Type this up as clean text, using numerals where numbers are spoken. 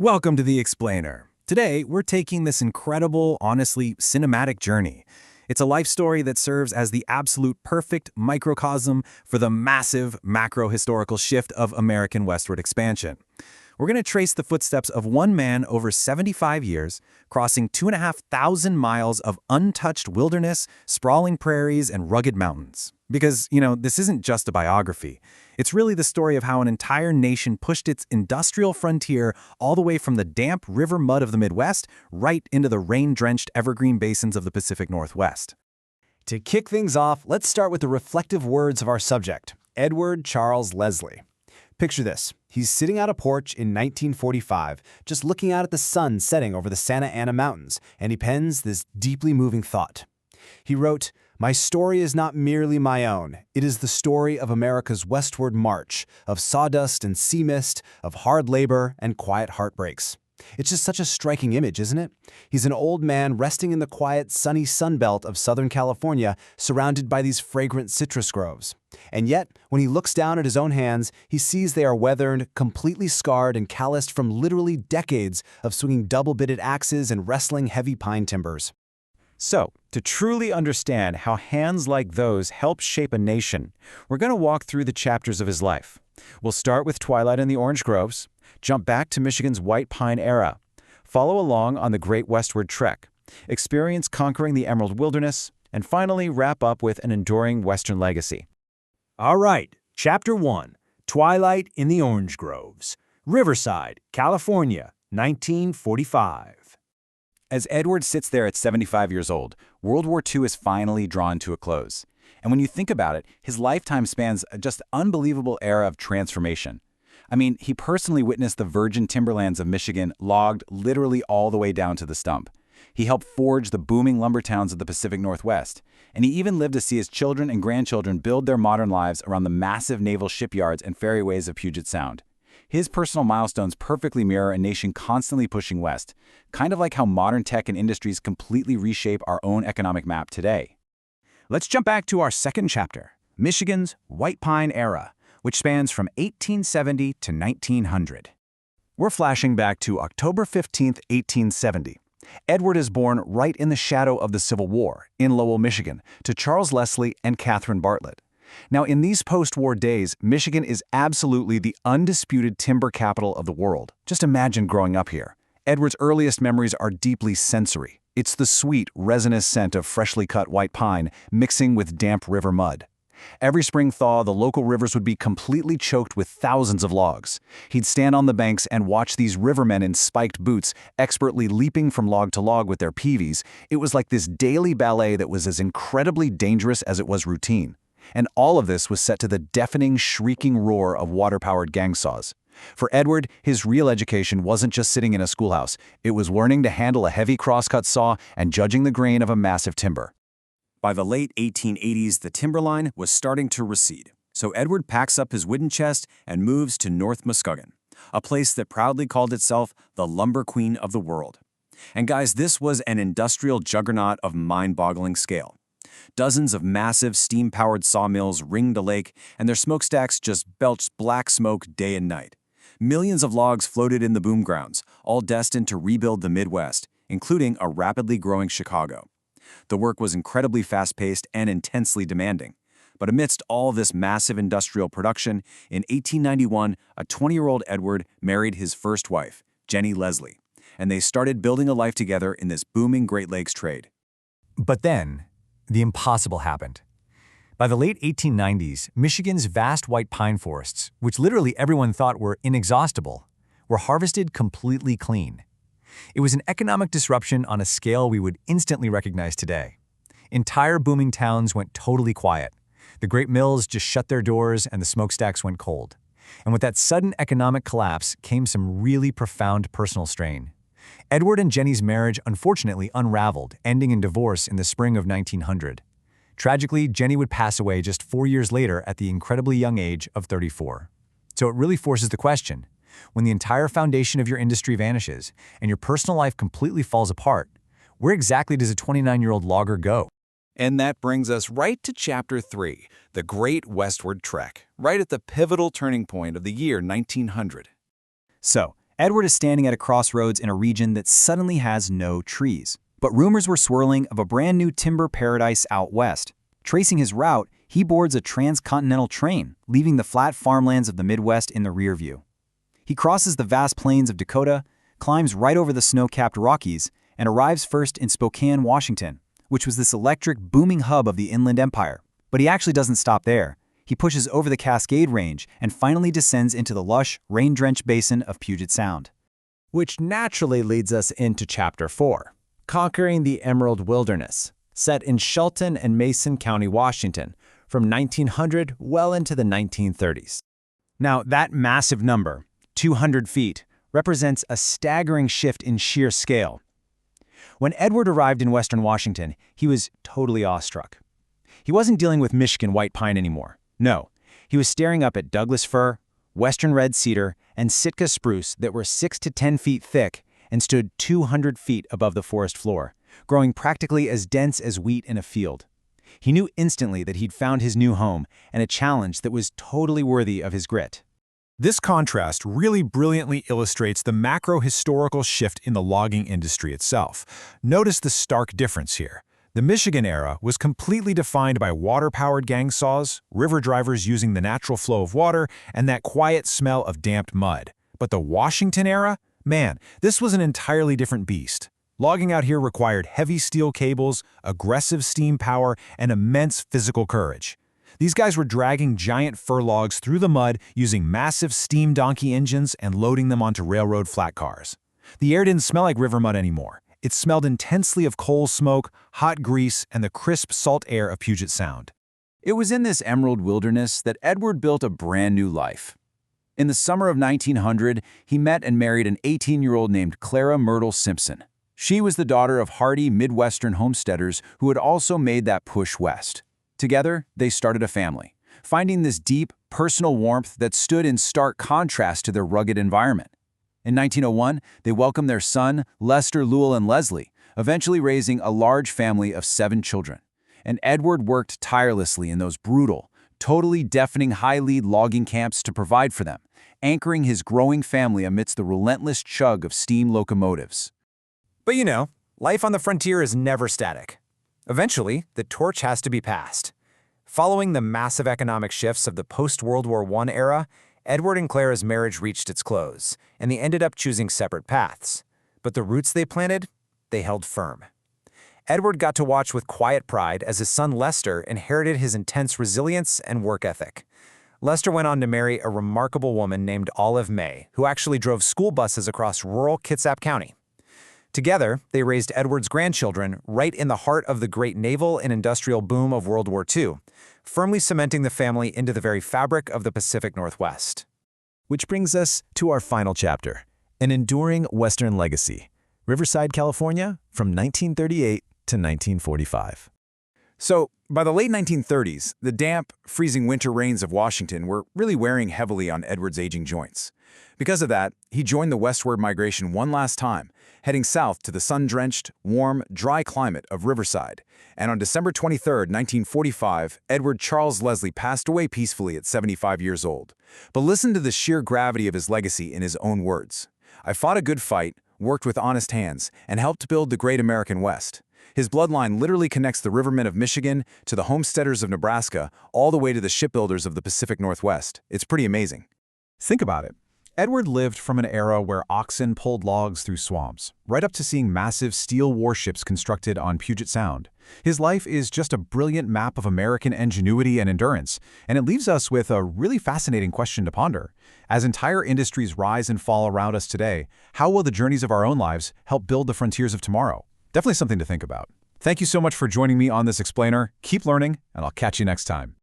Welcome to The Explainer. Today, we're taking this incredible, honestly cinematic journey. It's a life story that serves as the absolute perfect microcosm for the massive macro-historical shift of American westward expansion. We're going to trace the footsteps of one man over 75 years, crossing 2,500 miles of untouched wilderness, sprawling prairies, and rugged mountains. Because, this isn't just a biography. It's really the story of how an entire nation pushed its industrial frontier all the way from the damp river mud of the Midwest right into the rain-drenched evergreen basins of the Pacific Northwest. To kick things off, let's start with the reflective words of our subject, Edward Charles Leslie. Picture this. He's sitting on a porch in 1945, just looking out at the sun setting over the Santa Ana Mountains, and he pens this deeply moving thought. He wrote, "My story is not merely my own. It is the story of America's westward march, of sawdust and sea mist, of hard labor and quiet heartbreaks." It's just such a striking image, isn't it? He's an old man resting in the quiet, sunny sunbelt of Southern California, surrounded by these fragrant citrus groves. And yet, when he looks down at his own hands, he sees they are weathered, completely scarred and calloused from literally decades of swinging double-bitted axes and wrestling heavy pine timbers. So, to truly understand how hands like those help shape a nation, we're going to walk through the chapters of his life. We'll start with twilight in the orange groves, jump back to Michigan's white pine era, follow along on the Great Westward Trek, experience conquering the Emerald Wilderness, and finally wrap up with an enduring Western legacy. All right, Chapter 1, Twilight in the Orange Groves, Riverside, California, 1945. As Edward sits there at 75 years old, World War II is finally drawn to a close. And when you think about it, his lifetime spans a just unbelievable era of transformation. I mean, he personally witnessed the virgin timberlands of Michigan logged literally all the way down to the stump. He helped forge the booming lumber towns of the Pacific Northwest. And he even lived to see his children and grandchildren build their modern lives around the massive naval shipyards and ferryways of Puget Sound. His personal milestones perfectly mirror a nation constantly pushing west, kind of like how modern tech and industries completely reshape our own economic map today. Let's jump back to our second chapter, Michigan's White Pine Era, which spans from 1870 to 1900. We're flashing back to October 15, 1870. Edward is born right in the shadow of the Civil War in Lowell, Michigan, to Charles Leslie and Catherine Bartlett. Now, in these post-war days, Michigan is absolutely the undisputed timber capital of the world. Just imagine growing up here. Edward's earliest memories are deeply sensory. It's the sweet, resinous scent of freshly cut white pine mixing with damp river mud. Every spring thaw, the local rivers would be completely choked with thousands of logs. He'd stand on the banks and watch these rivermen in spiked boots expertly leaping from log to log with their peavies. It was like this daily ballet that was as incredibly dangerous as it was routine. And all of this was set to the deafening, shrieking roar of water-powered gang saws. For Edward, his real education wasn't just sitting in a schoolhouse. It was learning to handle a heavy crosscut saw and judging the grain of a massive timber. By the late 1880s, the timberline was starting to recede. So Edward packs up his wooden chest and moves to North Muskegon, a place that proudly called itself the lumber queen of the world. And guys, this was an industrial juggernaut of mind-boggling scale. Dozens of massive steam-powered sawmills ringed the lake, and their smokestacks just belched black smoke day and night. Millions of logs floated in the boom grounds, all destined to rebuild the Midwest, including a rapidly growing Chicago. The work was incredibly fast-paced and intensely demanding. But amidst all this massive industrial production, in 1891, a 20-year-old Edward married his first wife, Jenny Leslie, and they started building a life together in this booming Great Lakes trade. But then, the impossible happened. By the late 1890s, Michigan's vast white pine forests, which literally everyone thought were inexhaustible, were harvested completely clean. It was an economic disruption on a scale we would instantly recognize today. Entire booming towns went totally quiet. The great mills just shut their doors and the smokestacks went cold. And with that sudden economic collapse came some really profound personal strain. Edward and Jenny's marriage unfortunately unraveled, ending in divorce in the spring of 1900. Tragically, Jenny would pass away just 4 years later at the incredibly young age of 34. So it really forces the question, when the entire foundation of your industry vanishes and your personal life completely falls apart, where exactly does a 29-year-old logger go? And that brings us right to Chapter 3, the Great Westward Trek, right at the pivotal turning point of the year 1900. So, Edward is standing at a crossroads in a region that suddenly has no trees. But rumors were swirling of a brand new timber paradise out west. Tracing his route, he boards a transcontinental train, leaving the flat farmlands of the Midwest in the rear view. He crosses the vast plains of Dakota, climbs right over the snow-capped Rockies, and arrives first in Spokane, Washington, which was this electric, booming hub of the Inland Empire. But he actually doesn't stop there. He pushes over the Cascade Range and finally descends into the lush, rain-drenched basin of Puget Sound. Which naturally leads us into Chapter 4, Conquering the Emerald Wilderness, set in Shelton and Mason County, Washington, from 1900 well into the 1930s. Now, that massive number, 200 feet, represents a staggering shift in sheer scale. When Edward arrived in western Washington, he was totally awestruck. He wasn't dealing with Michigan white pine anymore. No, he was staring up at Douglas fir, western red cedar, and Sitka spruce that were 6 to 10 feet thick and stood 200 feet above the forest floor, growing practically as dense as wheat in a field. He knew instantly that he'd found his new home and a challenge that was totally worthy of his grit. This contrast really brilliantly illustrates the macro-historical shift in the logging industry itself. Notice the stark difference here. The Michigan era was completely defined by water-powered gang saws, river drivers using the natural flow of water, and that quiet smell of damped mud. But the Washington era? Man, this was an entirely different beast. Logging out here required heavy steel cables, aggressive steam power, and immense physical courage. These guys were dragging giant fir logs through the mud using massive steam donkey engines and loading them onto railroad flat cars. The air didn't smell like river mud anymore. It smelled intensely of coal smoke, hot grease, and the crisp salt air of Puget Sound. It was in this emerald wilderness that Edward built a brand new life. In the summer of 1900, he met and married an 18-year-old named Clara Myrtle Simpson. She was the daughter of hardy Midwestern homesteaders who had also made that push west. Together, they started a family, finding this deep, personal warmth that stood in stark contrast to their rugged environment. In 1901, they welcomed their son, Lester, Lewell, and Leslie, eventually raising a large family of 7 children. And Edward worked tirelessly in those brutal, totally deafening high-lead logging camps to provide for them, anchoring his growing family amidst the relentless chug of steam locomotives. But you know, life on the frontier is never static. Eventually, the torch has to be passed. Following the massive economic shifts of the post-World War I era, Edward and Clara's marriage reached its close, and they ended up choosing separate paths. But the roots they planted, they held firm. Edward got to watch with quiet pride as his son Lester inherited his intense resilience and work ethic. Lester went on to marry a remarkable woman named Olive May, who actually drove school buses across rural Kitsap County. Together, they raised Edward's grandchildren right in the heart of the great naval and industrial boom of World War II, firmly cementing the family into the very fabric of the Pacific Northwest. Which brings us to our final chapter, an enduring Western legacy, Riverside, California, from 1938 to 1945. So, by the late 1930s, the damp, freezing winter rains of Washington were really wearing heavily on Edward's aging joints. Because of that, he joined the westward migration one last time, heading south to the sun-drenched, warm, dry climate of Riverside. And on December 23, 1945, Edward Charles Leslie passed away peacefully at 75 years old. But listen to the sheer gravity of his legacy in his own words. "I fought a good fight, worked with honest hands, and helped build the great American West." His bloodline literally connects the rivermen of Michigan to the homesteaders of Nebraska, all the way to the shipbuilders of the Pacific Northwest. It's pretty amazing. Think about it. Edward lived from an era where oxen pulled logs through swamps, right up to seeing massive steel warships constructed on Puget Sound. His life is just a brilliant map of American ingenuity and endurance, and it leaves us with a really fascinating question to ponder. As entire industries rise and fall around us today, how will the journeys of our own lives help build the frontiers of tomorrow? Definitely something to think about. Thank you so much for joining me on this explainer. Keep learning, and I'll catch you next time.